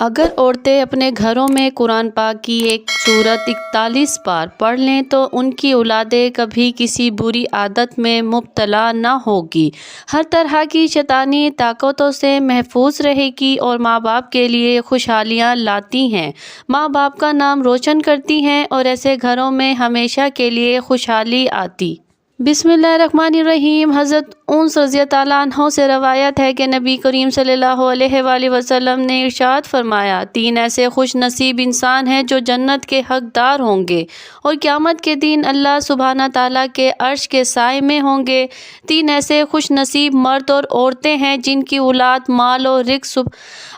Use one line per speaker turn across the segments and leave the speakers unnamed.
اگر عورتیں اپنے گھروں میں قرآن پاک کی ایک سورت 41 بار پڑھ لیں تو ان کی اولادیں کبھی کسی بری عادت میں مبتلا نہ ہوگی، ہر طرح کی شیطانی طاقتوں سے محفوظ رہے گی اور ماں باپ کے لیے خوشحالیاں لاتی ہیں، ماں باپ کا نام روشن کرتی ہیں اور ایسے گھروں میں ہمیشہ کے لیے خوشحالی آتی۔ بسم اللہ الرحمن الرحیم۔ حضرت انس رضی اللہ عنہ سے روایت ہے کہ نبی کریم صلی اللہ علیہ وآلہ وسلم نے ارشاد فرمایا، 3 ایسے خوش نصیب انسان ہیں جو جنت کے حقدار ہوں گے اور قیامت کے دن اللہ سبحانہ تعالیٰ کے عرش کے سائے میں ہوں گے۔ 3 ایسے خوش نصیب مرد اور عورتیں ہیں جن کی اولاد، مال اور رزق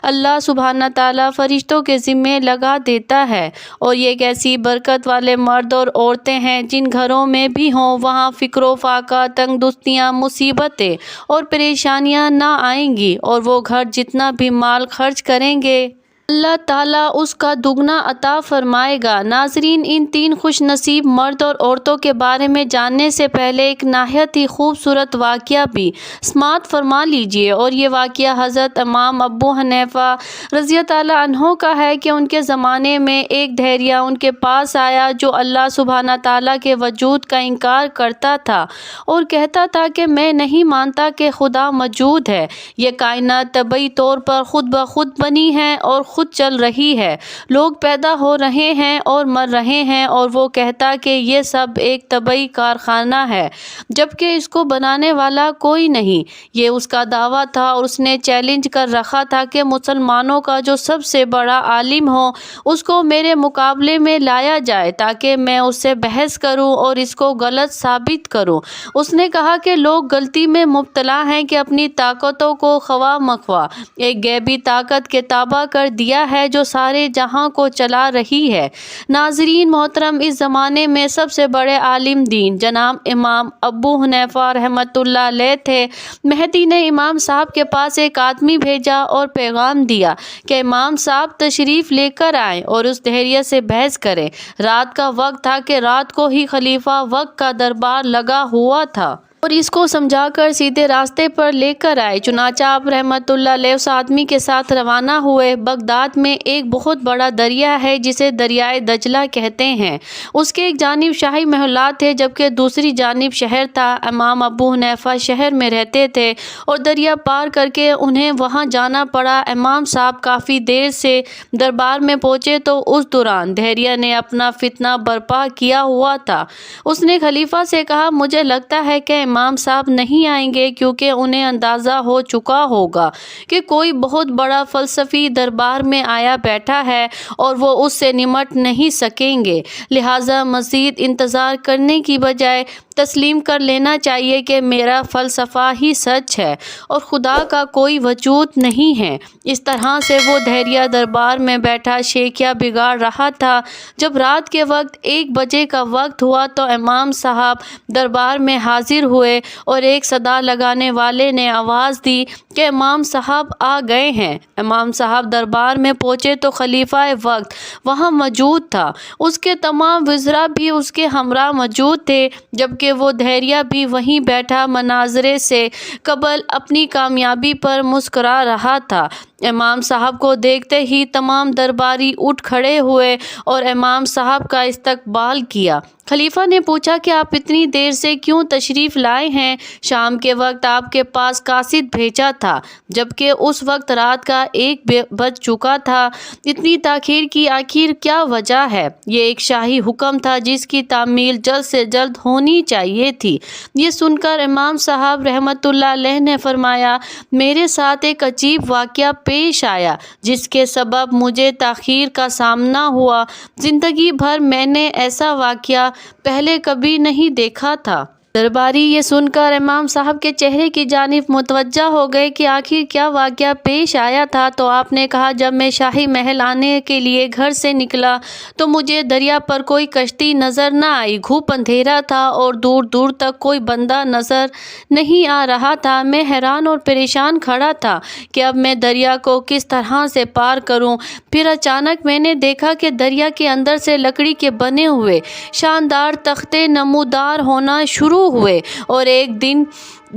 اللہ سبحانہ تعالیٰ فرشتوں کے ذمے لگا دیتا ہے، اور یہ ایک ایسی برکت والے مرد اور عورتیں ہیں جن گھروں میں بھی ہوں وہاں فقر و فاقہ، تنگ دستیاں، مصیبتیں اور پریشانیاں نہ آئیں گی، اور وہ گھر جتنا بھی مال خرچ کریں گے اللہ تعالیٰ اس کا دگنا عطا فرمائے گا۔ ناظرین، ان 3 خوش نصیب مرد اور عورتوں کے بارے میں جاننے سے پہلے ایک نہایت ہی خوبصورت واقعہ بھی سماعت فرما لیجیے، اور یہ واقعہ حضرت امام ابو حنیفہ رضی اللہ عنہ کا ہے کہ ان کے زمانے میں ایک دھیریا ان کے پاس آیا جو اللہ سبحانہ تعالیٰ کے وجود کا انکار کرتا تھا اور کہتا تھا کہ میں نہیں مانتا کہ خدا موجود ہے، یہ کائنات طبعی طور پر خود بخود بنی ہے اور خود چل رہی ہے، لوگ پیدا ہو رہے ہیں اور مر رہے ہیں، اور وہ کہتا کہ یہ سب ایک طبعی کارخانہ ہے جبکہ اس کو بنانے والا کوئی نہیں۔ یہ اس کا دعویٰ تھا اور اس نے چیلنج کر رکھا تھا کہ مسلمانوں کا جو سب سے بڑا عالم ہو اس کو میرے مقابلے میں لایا جائے تاکہ میں اس سے بحث کروں اور اس کو غلط ثابت کروں۔ اس نے کہا کہ لوگ غلطی میں مبتلا ہیں کہ اپنی طاقتوں کو خواہ مخواہ ایک غیبی طاقت کے تابع کر دیا ہے جو سارے جہاں کو چلا رہی ہے۔ ناظرین محترم، اس زمانے میں سب سے بڑے عالم دین جناب امام ابو حنیفہ رحمۃ اللہ علیہ تھے۔ مہدی نے امام صاحب کے پاس ایک آدمی بھیجا اور پیغام دیا کہ امام صاحب تشریف لے کر آئیں اور اس دھیریے سے بحث کریں۔ رات کا وقت تھا کہ رات کو ہی خلیفہ وقت کا دربار لگا ہوا تھا اور اس کو سمجھا کر سیدھے راستے پر لے کر آئے۔ چنانچہ آپ رحمۃ اللہ علیہ اس آدمی کے ساتھ روانہ ہوئے۔ بغداد میں ایک بہت بڑا دریا ہے جسے دریائے دجلہ کہتے ہیں، اس کے ایک جانب شاہی محلات تھے جبکہ دوسری جانب شہر تھا۔ امام ابو حنیفہ شہر میں رہتے تھے اور دریا پار کر کے انہیں وہاں جانا پڑا۔ امام صاحب کافی دیر سے دربار میں پہنچے تو اس دوران دھیریا نے اپنا فتنہ برپا کیا ہوا تھا۔ اس نے خلیفہ سے کہا، مجھے لگتا ہے کہ امام صاحب نہیں آئیں گے کیونکہ انہیں اندازہ ہو چکا ہوگا کہ کوئی بہت بڑا فلسفی دربار میں آیا بیٹھا ہے اور وہ اس سے نمٹ نہیں سکیں گے، لہٰذا مزید انتظار کرنے کی بجائے تسلیم کر لینا چاہیے کہ میرا فلسفہ ہی سچ ہے اور خدا کا کوئی وجود نہیں ہے۔ اس طرح سے وہ دھیریا دربار میں بیٹھا شیخیاں بگاڑ رہا تھا۔ جب رات کے وقت 1 بجے کا وقت ہوا تو امام صاحب دربار میں حاضر ہوئے اور ایک صدا لگانے والے نے آواز دی کہ امام صاحب آ گئے ہیں۔ امام صاحب دربار میں پہنچے تو خلیفہ وقت وہاں موجود تھا، اس کے تمام وزراء بھی اس کے ہمراہ موجود تھے جبکہ وہ دھیریا بھی وہیں بیٹھا مناظرے سے قبل اپنی کامیابی پر مسکرا رہا تھا۔ امام صاحب کو دیکھتے ہی تمام درباری اٹھ کھڑے ہوئے اور امام صاحب کا استقبال کیا۔ خلیفہ نے پوچھا کہ آپ اتنی دیر سے کیوں تشریف لائے ہیں؟ شام کے وقت آپ کے پاس قاصد بھیجا تھا جبکہ اس وقت رات کا 1 بج چکا تھا، اتنی تاخیر کی آخر کیا وجہ ہے؟ یہ ایک شاہی حکم تھا جس کی تعمیل جلد سے جلد ہونی چاہیے تھی۔ یہ سن کر امام صاحب رحمۃ اللہ علیہ نے فرمایا، میرے ساتھ ایک عجیب واقعہ پیش آیا جس کے سبب مجھے تاخیر کا سامنا ہوا۔ زندگی بھر میں نے ایسا واقعہ پہلے کبھی نہیں دیکھا تھا۔ درباری یہ سن کر امام صاحب کے چہرے کی جانب متوجہ ہو گئے کہ آخر کیا واقعہ پیش آیا تھا، تو آپ نے کہا، جب میں شاہی محل آنے کے لیے گھر سے نکلا تو مجھے دریا پر کوئی کشتی نظر نہ آئی، گھوپ اندھیرا تھا اور دور دور تک کوئی بندہ نظر نہیں آ رہا تھا۔ میں حیران اور پریشان کھڑا تھا کہ اب میں دریا کو کس طرح سے پار کروں۔ پھر اچانک میں نے دیکھا کہ دریا کے اندر سے لکڑی کے بنے ہوئے شاندار تختے نمودار ہونا شروع ہوئے اور ایک دن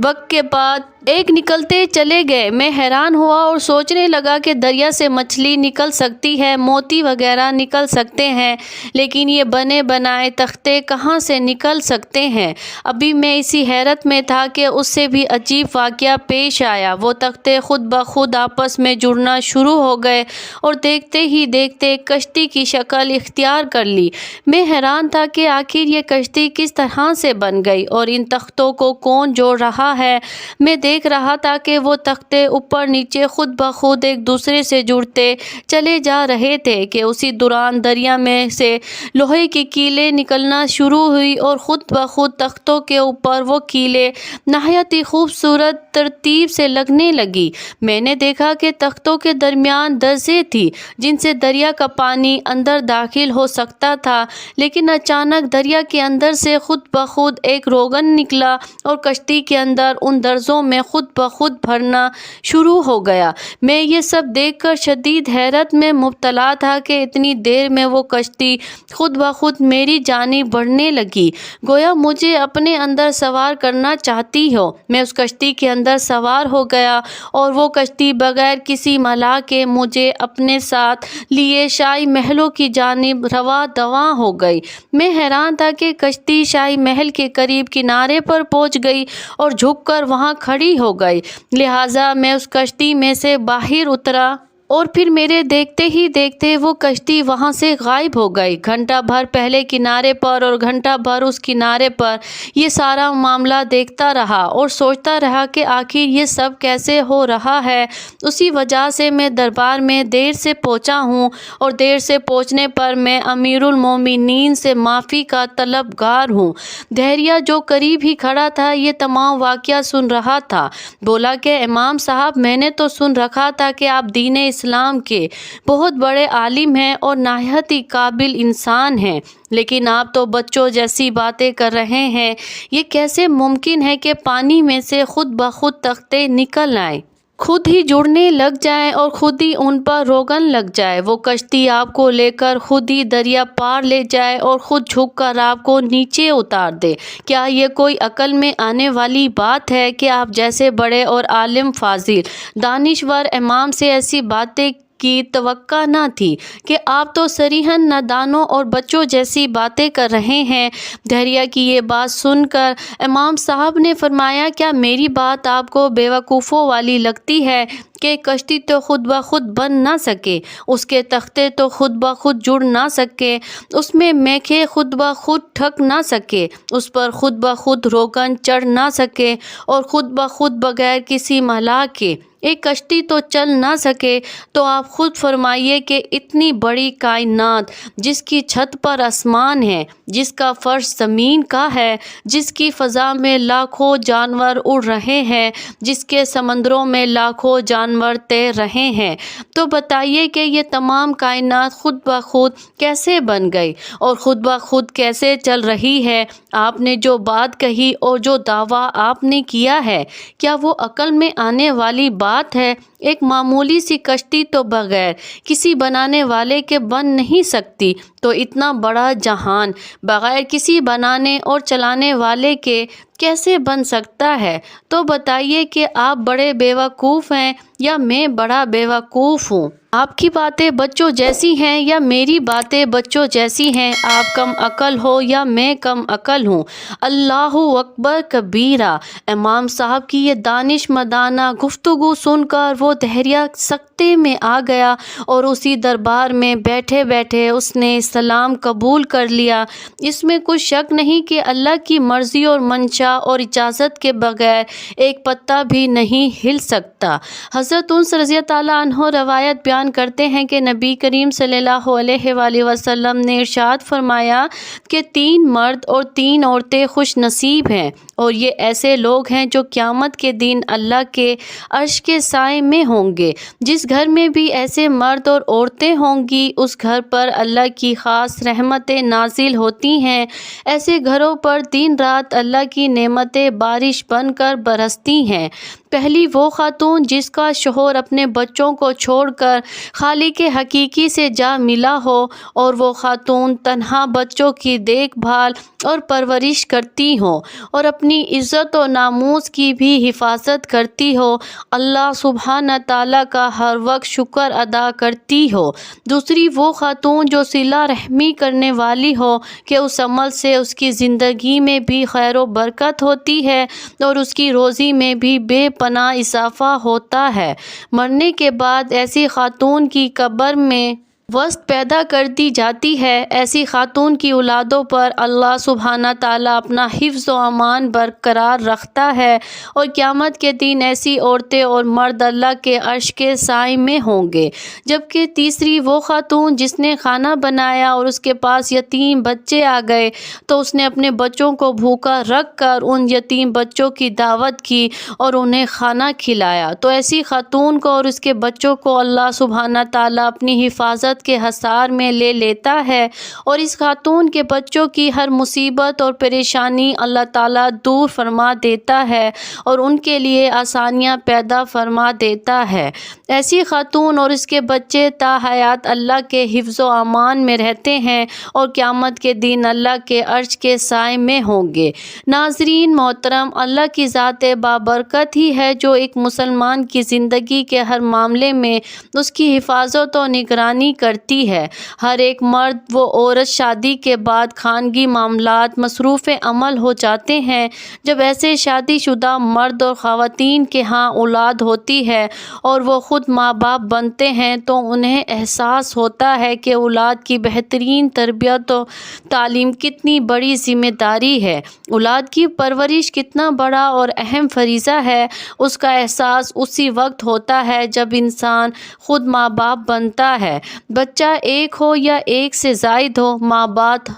وقت کے بعد ایک نکلتے چلے گئے۔ میں حیران ہوا اور سوچنے لگا کہ دریا سے مچھلی نکل سکتی ہے، موتی وغیرہ نکل سکتے ہیں، لیکن یہ بنے بنائے تختے کہاں سے نکل سکتے ہیں؟ ابھی میں اسی حیرت میں تھا کہ اس سے بھی عجیب واقعہ پیش آیا۔ وہ تختے خود بخود آپس میں جڑنا شروع ہو گئے اور دیکھتے ہی دیکھتے کشتی کی شکل اختیار کر لی۔ میں حیران تھا کہ آخر یہ کشتی کس طرح سے بن گئی اور ان تختوں کو کون جوڑ رہا ہے۔ میں دیکھ رہا تھا کہ وہ تختے اوپر نیچے خود بخود ایک دوسرے سے جڑتے چلے جا رہے تھے کہ اسی دوران دریا میں سے لوہے کی کیلیں نکلنا شروع ہوئی اور خود بخود تختوں کے اوپر وہ کیلیں نہایت ہی خوبصورت ترتیب سے لگنے لگی۔ میں نے دیکھا کہ تختوں کے درمیان درزیں تھی جن سے دریا کا پانی اندر داخل ہو سکتا تھا، لیکن اچانک دریا کے اندر سے خود بخود ایک روغن نکلا اور کشتی کے اندر ان درزوں میں خود بخود بھرنا شروع ہو گیا۔ میں یہ سب دیکھ کر شدید حیرت میں مبتلا تھا کہ اتنی دیر میں وہ کشتی خود بخود میری جانب بڑھنے لگی، گویا مجھے اپنے اندر سوار کرنا چاہتی ہو۔ میں اس کشتی کے اندر سوار ہو گیا اور وہ کشتی بغیر کسی ملاح کے مجھے اپنے ساتھ لیے شاہی محلوں کی جانب رواں دواں ہو گئی۔ میں حیران تھا کہ کشتی شاہی محل کے قریب کنارے پر پہنچ گئی اور جھک کر وہاں کھڑی ہو گئی، لہٰذا میں اس کشتی میں سے باہر اترا اور پھر میرے دیکھتے ہی دیکھتے وہ کشتی وہاں سے غائب ہو گئی۔ گھنٹہ بھر پہلے کنارے پر اور گھنٹہ بھر اس کنارے پر یہ سارا معاملہ دیکھتا رہا اور سوچتا رہا کہ آخر یہ سب کیسے ہو رہا ہے۔ اسی وجہ سے میں دربار میں دیر سے پہنچا ہوں اور دیر سے پہنچنے پر میں امیر المومنین سے معافی کا طلبگار ہوں۔ دہریہ جو قریب ہی کھڑا تھا یہ تمام واقعہ سن رہا تھا، بولا کہ امام صاحب، میں نے تو سن رکھا تھا کہ آپ دین اسلام کے بہت بڑے عالم ہیں اور نہایت ہی قابل انسان ہیں، لیکن آپ تو بچوں جیسی باتیں کر رہے ہیں۔ یہ کیسے ممکن ہے کہ پانی میں سے خود بخود تختے نکل آئیں، خود ہی جڑنے لگ جائیں اور خود ہی ان پر روغن لگ جائے؟ وہ کشتی آپ کو لے کر خود ہی دریا پار لے جائے اور خود جھک کر آپ کو نیچے اتار دے۔ کیا یہ کوئی عقل میں آنے والی بات ہے کہ آپ جیسے بڑے اور عالم، فاضل، دانشور امام سے ایسی باتیں کی توقع نہ تھی کہ آپ تو صریحاً نادانوں اور بچوں جیسی باتیں کر رہے ہیں؟ دہریہ کی یہ بات سن کر امام صاحب نے فرمایا، کیا میری بات آپ کو بیوقوفوں والی لگتی ہے کہ کشتی تو خود بخود بن نہ سکے، اس کے تختے تو خود بخود جڑ نہ سکے، اس میں میخیں خود بخود ٹھک نہ سکے، اس پر خود بخود روغن چڑھ نہ سکے اور خود بخود بغیر کسی ملاح کے ایک کشتی تو چل نہ سکے؟ تو آپ خود فرمائیے کہ اتنی بڑی کائنات، جس کی چھت پر آسمان ہے، جس کا فرش زمین کا ہے، جس کی فضا میں لاکھوں جانور اڑ رہے ہیں، جس کے سمندروں میں لاکھوں جانور تیر رہے ہیں، تو بتائیے کہ یہ تمام کائنات خود بخود کیسے بن گئی اور خود بخود کیسے چل رہی ہے؟ آپ نے جو بات کہی اور جو دعویٰ آپ نے کیا ہے، کیا وہ عقل میں آنے والی بات ہے؟ ایک معمولی سی کشتی تو بغیر کسی بنانے والے کے بن نہیں سکتی، تو اتنا بڑا جہان بغیر کسی بنانے اور چلانے والے کے کیسے بن سکتا ہے؟ تو بتائیے کہ آپ بڑے بیوقوف ہیں یا میں بڑا بیوقوف ہوں؟ آپ کی باتیں بچوں جیسی ہیں یا میری باتیں بچوں جیسی ہیں؟ آپ کم عقل ہو یا میں کم عقل ہوں؟ اللہ اکبر کبیرہ۔ امام صاحب کی یہ دانش مندانہ گفتگو سن کر وہ دہریہ سکتے میں آ گیا اور اسی دربار میں بیٹھے بیٹھے اس نے اسلام قبول کر لیا۔ اس میں کچھ شک نہیں کہ اللہ کی مرضی اور منشا اور اجازت کے بغیر ایک پتا بھی نہیں ہل سکتا۔ حضرت انس رضی اللہ عنہ روایت بیان کرتے ہیں کہ نبی کریم صلی اللہ علیہ وآلہ وسلم نے ارشاد فرمایا کہ 3 مرد اور 3 عورتیں خوش نصیب ہیں، اور یہ ایسے لوگ ہیں جو قیامت کے دن اللہ کے عرش کے سائے میں ہوں گے۔ جس گھر میں بھی ایسے مرد اور عورتیں ہوں گی، اس گھر پر اللہ کی خاص رحمتیں نازل ہوتی ہیں۔ ایسے گھروں پر دن رات اللہ کی نعمتیں بارش بن کر برستی ہیں۔ پہلی وہ خاتون جس کا شوہر اپنے بچوں کو چھوڑ کر خالق حقیقی سے جا ملا ہو، اور وہ خاتون تنہا بچوں کی دیکھ بھال اور پرورش کرتی ہو اور اپنی عزت و ناموس کی بھی حفاظت کرتی ہو، اللہ سبحانہ تعالیٰ کا ہر وقت شکر ادا کرتی ہو۔ دوسری وہ خاتون جو صلہ رحمی کرنے والی ہو کہ اس عمل سے اس کی زندگی میں بھی خیر و برکت ہوتی ہے اور اس کی روزی میں بھی بے پناہ اضافہ ہوتا ہے۔ مرنے کے بعد ایسی خاتون کی قبر میں وسط پیدا کر دی جاتی ہے۔ ایسی خاتون کی اولادوں پر اللہ سبحانہ تعالیٰ اپنا حفظ و امان برقرار رکھتا ہے، اور قیامت کے دن ایسی عورتیں اور مرد اللہ کے عرش کے سائے میں ہوں گے۔ جبکہ تیسری وہ خاتون جس نے کھانا بنایا اور اس کے پاس یتیم بچے آ گئے تو اس نے اپنے بچوں کو بھوکا رکھ کر ان یتیم بچوں کی دعوت کی اور انہیں کھانا کھلایا، تو ایسی خاتون کو اور اس کے بچوں کو اللہ سبحانہ تعالیٰ اپنی حفاظت کے حصار میں لے لیتا ہے، اور اس خاتون کے بچوں کی ہر مصیبت اور پریشانی اللہ تعالیٰ دور فرما دیتا ہے اور ان کے لیے آسانیاں پیدا فرما دیتا ہے۔ ایسی خاتون اور اس کے بچے تا حیات اللہ کے حفظ و امان میں رہتے ہیں اور قیامت کے دن اللہ کے عرش کے سائے میں ہوں گے۔ ناظرین محترم، اللہ کی ذات بابرکت ہی ہے جو ایک مسلمان کی زندگی کے ہر معاملے میں اس کی حفاظت و نگرانی کرتی ہے۔ ہر ایک مرد و عورت شادی کے بعد خانگی معاملات مصروف عمل ہو جاتے ہیں۔ جب ایسے شادی شدہ مرد اور خواتین کے ہاں اولاد ہوتی ہے اور وہ خود ماں باپ بنتے ہیں تو انہیں احساس ہوتا ہے کہ اولاد کی بہترین تربیت و تعلیم کتنی بڑی ذمہ داری ہے، اولاد کی پرورش کتنا بڑا اور اہم فریضہ ہے۔ اس کا احساس اسی وقت ہوتا ہے جب انسان خود ماں باپ بنتا ہے۔ بچہ ایک ہو یا ایک سے زائد ہو، ماں باپ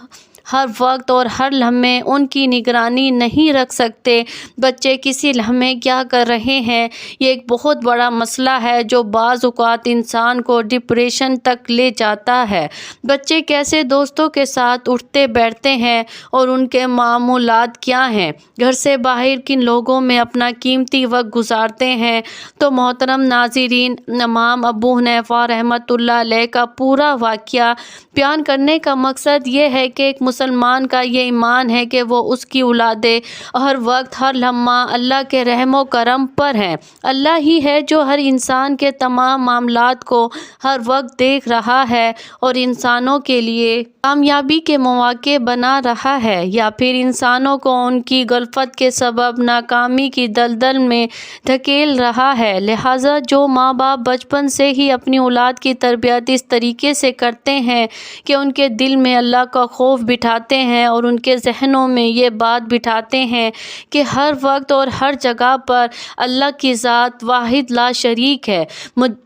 ہر وقت اور ہر لمحے ان کی نگرانی نہیں رکھ سکتے۔ بچے کسی لمحے کیا کر رہے ہیں، یہ ایک بہت بڑا مسئلہ ہے جو بعض اوقات انسان کو ڈپریشن تک لے جاتا ہے۔ بچے کیسے دوستوں کے ساتھ اٹھتے بیٹھتے ہیں اور ان کے معمولات کیا ہیں، گھر سے باہر کن لوگوں میں اپنا قیمتی وقت گزارتے ہیں۔ تو محترم ناظرین، امام ابو حنیفہ رحمۃ اللہ علیہ کا پورا واقعہ بیان کرنے کا مقصد یہ ہے کہ ایک مسلمان کا یہ ایمان ہے کہ وہ اس کی اولادیں ہر وقت ہر لمحہ اللہ کے رحم و کرم پر ہیں۔ اللہ ہی ہے جو ہر انسان کے تمام معاملات کو ہر وقت دیکھ رہا ہے اور انسانوں کے لیے کامیابی کے مواقع بنا رہا ہے یا پھر انسانوں کو ان کی غفلت کے سبب ناکامی کی دلدل میں دھکیل رہا ہے۔ لہٰذا جو ماں باپ بچپن سے ہی اپنی اولاد کی تربیت اس طریقے سے کرتے ہیں کہ ان کے دل میں اللہ کا خوف بٹھاتے ہیں اور ان کے ذہنوں میں یہ بات بٹھاتے ہیں کہ ہر وقت اور ہر جگہ پر اللہ کی ذات واحد لا شریک ہے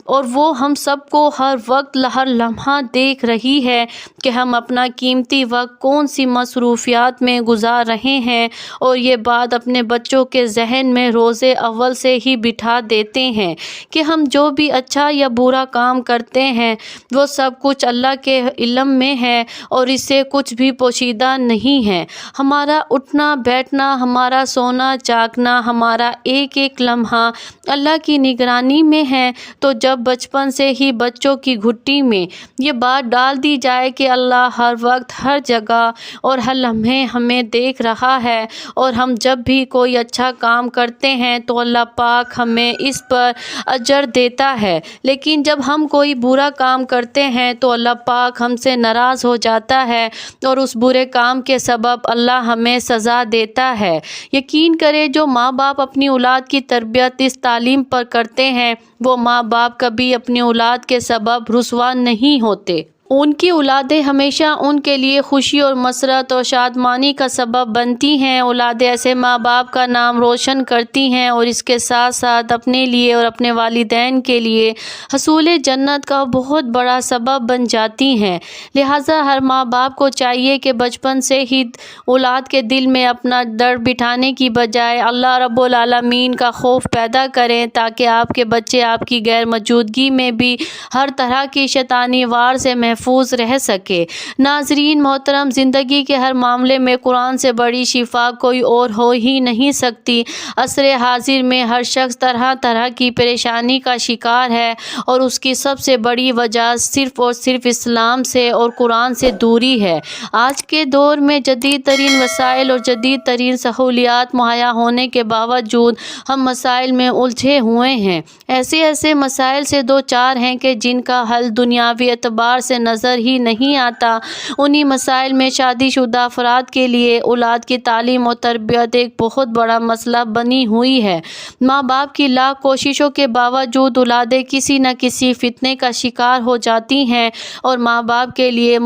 اور وہ ہم سب کو ہر وقت ہر لمحہ دیکھ رہی ہے کہ ہم اپنا قیمتی وقت کون سی مصروفیات میں گزار رہے ہیں، اور یہ بات اپنے بچوں کے ذہن میں روز اول سے ہی بٹھا دیتے ہیں کہ ہم جو بھی اچھا یا برا کام کرتے ہیں وہ سب کچھ اللہ کے علم میں ہے اور اس سے کچھ بھی پوشیدہ نہیں ہے۔ ہمارا اٹھنا بیٹھنا، ہمارا سونا جاگنا، ہمارا ایک ایک لمحہ اللہ کی نگرانی میں ہے۔ تو جب بچپن سے ہی بچوں کی گھٹی میں یہ بات ڈال دی جائے کہ اللہ ہر وقت ہر جگہ اور ہر لمحے ہمیں دیکھ رہا ہے، اور ہم جب بھی کوئی اچھا کام کرتے ہیں تو اللہ پاک ہمیں اس پر اجر دیتا ہے، لیکن جب ہم کوئی برا کام کرتے ہیں تو اللہ پاک ہم سے ناراض ہو جاتا ہے اور اس برے کام کے سبب اللہ ہمیں سزا دیتا ہے۔ یقین کرے جو ماں باپ اپنی اولاد کی تربیت اس تعلیم پر کرتے ہیں وہ ماں باپ کبھی اپنی اولاد کے سبب رسوا نہیں ہوتے۔ ان کی اولادیں ہمیشہ ان کے لیے خوشی اور مسرت اور شادمانی کا سبب بنتی ہیں۔ اولادیں ایسے ماں باپ کا نام روشن کرتی ہیں اور اس کے ساتھ ساتھ اپنے لیے اور اپنے والدین کے لیے حصول جنت کا بہت بڑا سبب بن جاتی ہیں۔ لہٰذا ہر ماں باپ کو چاہیے کہ بچپن سے ہی اولاد کے دل میں اپنا ڈر بٹھانے کی بجائے اللہ رب العالمین کا خوف پیدا کریں تاکہ آپ کے بچے آپ کی غیر موجودگی میں بھی ہر طرح کی شیطانی وار سے محفوظ رہ سکے۔ ناظرین محترم، زندگی کے ہر معاملے میں قرآن سے بڑی شفا کوئی اور ہو ہی نہیں سکتی۔ عصر حاضر میں ہر شخص طرح طرح کی پریشانی کا شکار ہے اور اس کی سب سے بڑی وجہ صرف اور صرف اسلام سے اور قرآن سے دوری ہے۔ آج کے دور میں جدید ترین وسائل اور جدید ترین سہولیات مہیا ہونے کے باوجود ہم مسائل میں الجھے ہوئے ہیں، ایسے مسائل سے دو چار ہیں کہ جن کا حل دنیاوی اعتبار سے نظر ہی نہیں آتا۔ انہی مسائل میں شادی شدہ افراد کے لیے اولاد کی تعلیم اور تربیت ایک بہت بڑا مسئلہ بنی ہوئی ہے۔ ماں باپ کی لاکھ کوششوں کے باوجود اولادیں کسی نہ کسی فتنے کا شکار ہو جاتی ہیں اور ماں باپ کے لیے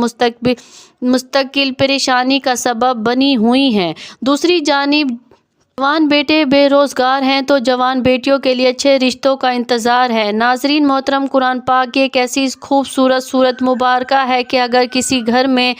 مستقل پریشانی کا سبب بنی ہوئی ہیں۔ دوسری جانب جوان بیٹے بے روزگار ہیں تو جوان بیٹیوں کے لیے اچھے رشتوں کا انتظار ہے۔ ناظرین محترم، قرآن پاک کی ایک ایسی خوبصورت سورت مبارکہ ہے کہ اگر کسی گھر میں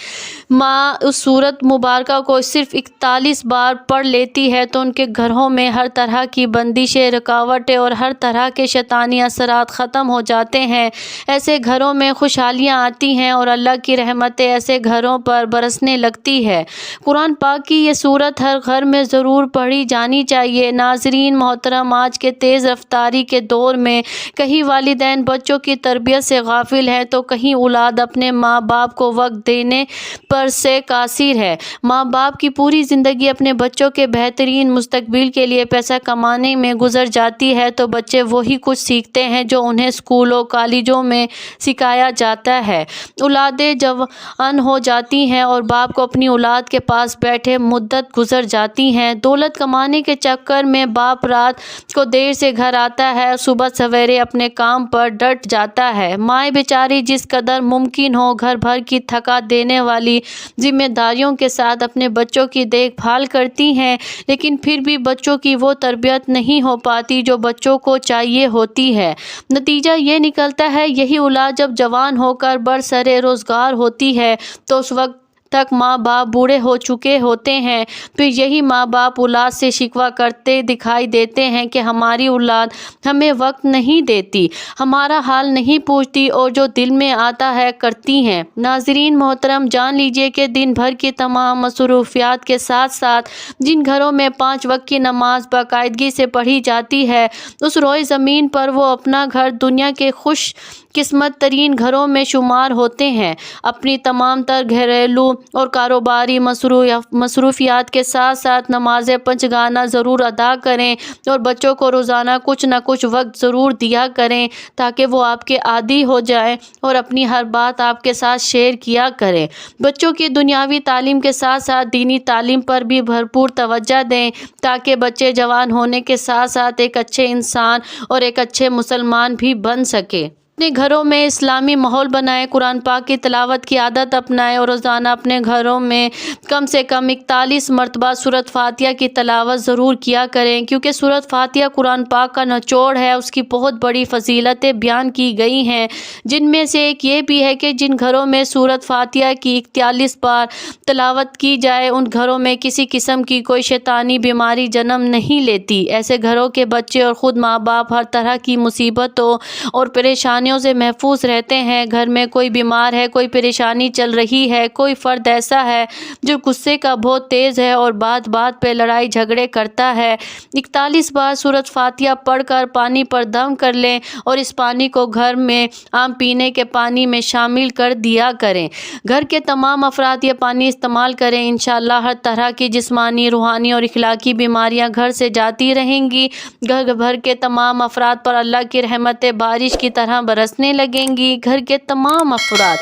ماں اس سورت مبارکہ کو صرف 41 بار پڑھ لیتی ہے تو ان کے گھروں میں ہر طرح کی بندشیں، رکاوٹیں اور ہر طرح کے شیطانی اثرات ختم ہو جاتے ہیں۔ ایسے گھروں میں خوشحالیاں آتی ہیں اور اللہ کی رحمتیں ایسے گھروں پر برسنے لگتی ہے۔ قرآن پاک کی یہ سورت ہر گھر میں ضرور پڑھی جانی چاہیے۔ ناظرین محترم، آج کے تیز رفتاری کے دور میں کہیں والدین بچوں کی تربیت سے غافل ہیں تو کہیں اولاد اپنے ماں باپ کو وقت دینے پر سے قاصر ہے۔ ماں باپ کی پوری زندگی اپنے بچوں کے بہترین مستقبل کے لیے پیسہ کمانے میں گزر جاتی ہے تو بچے وہی کچھ سیکھتے ہیں جو انہیں اسکولوں کالجوں میں سکھایا جاتا ہے۔ اولادیں جوان ہو جاتی ہیں اور باپ کو اپنی اولاد کے پاس بیٹھے مدت گزر جاتی ہے۔ دولت کمانے کے چکر میں باپ رات کو دیر سے گھر آتا ہے اور صبح سویرے اپنے کام پر ڈٹ جاتا ہے۔ مائیں بیچاری جس قدر ممکن ہو گھر بھر کی تھکا دینے والی ذمہ داریوں کے ساتھ اپنے بچوں کی دیکھ بھال کرتی ہیں، لیکن پھر بھی بچوں کی وہ تربیت نہیں ہو پاتی جو بچوں کو چاہیے ہوتی ہے۔ نتیجہ یہ نکلتا ہے یہی اولاد جب جوان ہو کر برسر روزگار ہوتی ہے تو اس وقت تک ماں باپ بوڑھے ہو چکے ہوتے ہیں۔ پھر یہی ماں باپ اولاد سے شکوہ کرتے دکھائی دیتے ہیں کہ ہماری اولاد ہمیں وقت نہیں دیتی، ہمارا حال نہیں پوچھتی اور جو دل میں آتا ہے کرتی ہیں۔ ناظرین محترم، جان لیجیے کہ دن بھر کی تمام مصروفیات کے ساتھ ساتھ جن گھروں میں 5 وقت کی نماز باقاعدگی سے پڑھی جاتی ہے، اس روئے زمین پر وہ اپنا گھر دنیا کے خوش قسمت ترین گھروں میں شمار ہوتے ہیں۔ اپنی تمام تر گھریلو اور کاروباری مصروفیات کے ساتھ ساتھ نماز پنجگانہ ضرور ادا کریں اور بچوں کو روزانہ کچھ نہ کچھ وقت ضرور دیا کریں تاکہ وہ آپ کے عادی ہو جائیں اور اپنی ہر بات آپ کے ساتھ شیئر کیا کریں۔ بچوں کی دنیاوی تعلیم کے ساتھ ساتھ دینی تعلیم پر بھی بھرپور توجہ دیں تاکہ بچے جوان ہونے کے ساتھ ساتھ ایک اچھے انسان اور ایک اچھے مسلمان بھی بن سکیں۔ اپنے گھروں میں اسلامی ماحول بنائیں، قرآن پاک کی تلاوت کی عادت اپنائیں اور روزانہ اپنے گھروں میں کم سے کم 41 مرتبہ سورۃ فاتحہ کی تلاوت ضرور کیا کریں، کیونکہ سورۃ فاتحہ قرآن پاک کا نچوڑ ہے۔ اس کی بہت بڑی فضیلتیں بیان کی گئی ہیں، جن میں سے ایک یہ بھی ہے کہ جن گھروں میں سورۃ فاتحہ کی 41 بار تلاوت کی جائے ان گھروں میں کسی قسم کی کوئی شیطانی بیماری جنم نہیں لیتی۔ ایسے گھروں کے بچے اور خود ماں باپ ہر طرح کی مصیبتوں اور پریشانیوں سے محفوظ رہتے ہیں۔ گھر میں کوئی بیمار ہے، کوئی پریشانی چل رہی ہے، کوئی فرد ایسا ہے جو غصے کا بہت تیز ہے اور بات بات پہ لڑائی جھگڑے کرتا ہے، 41 بار سورۃ فاتحہ پڑھ کر پانی پر دم کر لیں اور اس پانی کو گھر میں عام پینے کے پانی میں شامل کر دیا کریں۔ گھر کے تمام افراد یہ پانی استعمال کریں، انشاءاللہ ہر طرح کی جسمانی، روحانی اور اخلاقی بیماریاں گھر سے جاتی رہیں گی۔ گھر بھر کے تمام افراد پر اللہ کی رحمتیں بارش کی طرح برسنے لگیں گی۔ گھر کے تمام افراد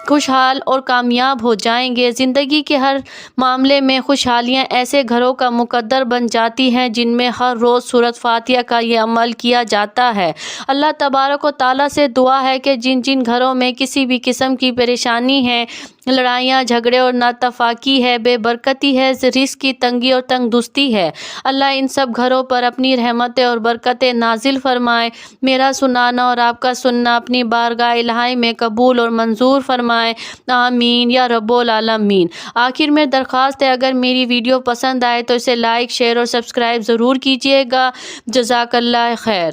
خوشحال اور کامیاب ہو جائیں گے۔ زندگی کے ہر معاملے میں خوشحالیاں ایسے گھروں کا مقدر بن جاتی ہیں جن میں ہر روز سورۃ فاتحہ کا یہ عمل کیا جاتا ہے۔ اللہ تبارک و تعالیٰ سے دعا ہے کہ جن جن گھروں میں کسی بھی قسم کی پریشانی ہے، لڑائیاں جھگڑے اور ناتفاقی ہے، بے برکتی ہے، رزق کی تنگی اور تنگ دستی ہے، اللہ ان سب گھروں پر اپنی رحمتیں اور برکتیں نازل فرمائے۔ میرا سنانا اور آپ کا سننا اپنی بارگاہ الہی میں قبول اور منظور فرمائے، آمین یا رب العالمین۔ آخر میں درخواست ہے اگر میری ویڈیو پسند آئے تو اسے لائک، شیئر اور سبسکرائب ضرور کیجیے گا۔ جزاک اللہ خیر۔